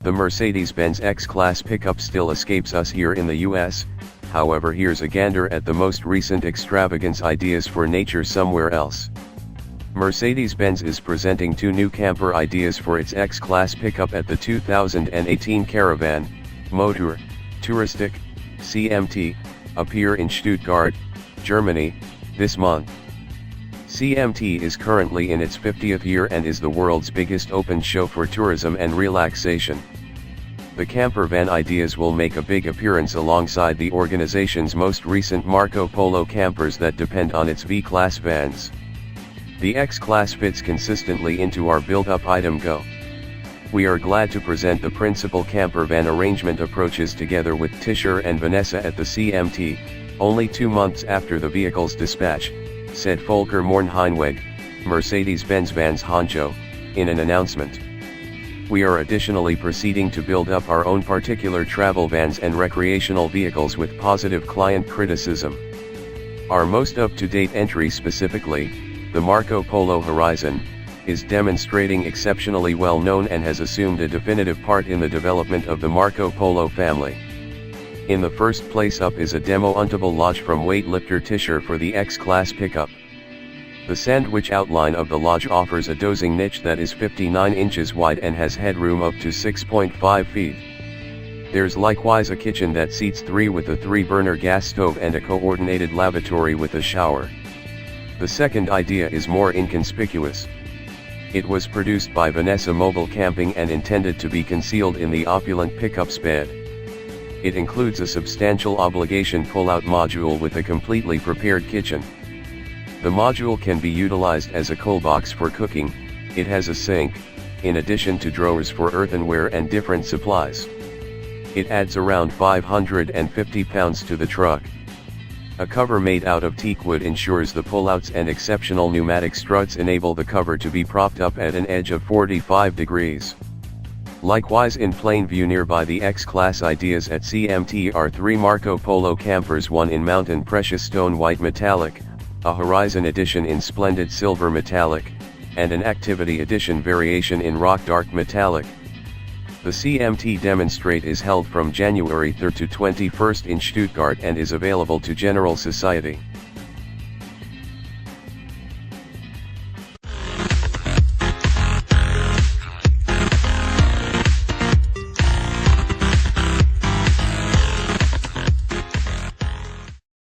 The Mercedes-Benz X-Class pickup still escapes us here in the US, however here's a gander at the most recent extravagance ideas for nature somewhere else. Mercedes-Benz is presenting two new camper ideas for its X-Class pickup at the 2018 Caravan, Motor, Touristik, CMT, appear in Stuttgart, Germany, this month. CMT is currently in its 50th year and is the world's biggest open show for tourism and relaxation. The camper van ideas will make a big appearance alongside the organization's most recent Marco Polo campers that depend on its V-Class vans. The X-Class fits consistently into our built-up item go. We are glad to present the principal camper van arrangement approaches together with Tischer and VanEssa at the CMT, only 2 months after the vehicle's dispatch, said Volker Mornhinweg, Mercedes-Benz Vans honcho, in an announcement. We are additionally proceeding to build up our own particular travel vans and recreational vehicles with positive client criticism. Our most up-to-date entry, specifically, the Marco Polo Horizon, is demonstrating exceptionally well known and has assumed a definitive part in the development of the Marco Polo family. In the first place up is a demo-untable lodge from weightlifter Tischer for the X-Class pickup. The sandwich outline of the lodge offers a dozing niche that is 59 inches wide and has headroom up to 6.5 feet. There's likewise a kitchen that seats 3 with a 3-burner gas stove and a coordinated lavatory with a shower. The second idea is more inconspicuous. It was produced by VanEssa Mobile Camping and intended to be concealed in the opulent pickup's bed. It includes a substantial obligation pull-out module with a completely prepared kitchen. The module can be utilized as a coal box for cooking. It has a sink, in addition to drawers for earthenware and different supplies. It adds around 550 pounds to the truck. A cover made out of teak wood ensures the pullouts, and exceptional pneumatic struts enable the cover to be propped up at an edge of 45 degrees. Likewise, in plain view nearby the X-Class ideas at CMT are 3 Marco Polo campers, one in mountain precious stone white metallic, a Horizon edition in splendid silver metallic, and an Activity edition variation in rock dark metallic. The CMT demonstrate is held from January 3 to 21 in Stuttgart and is available to general society.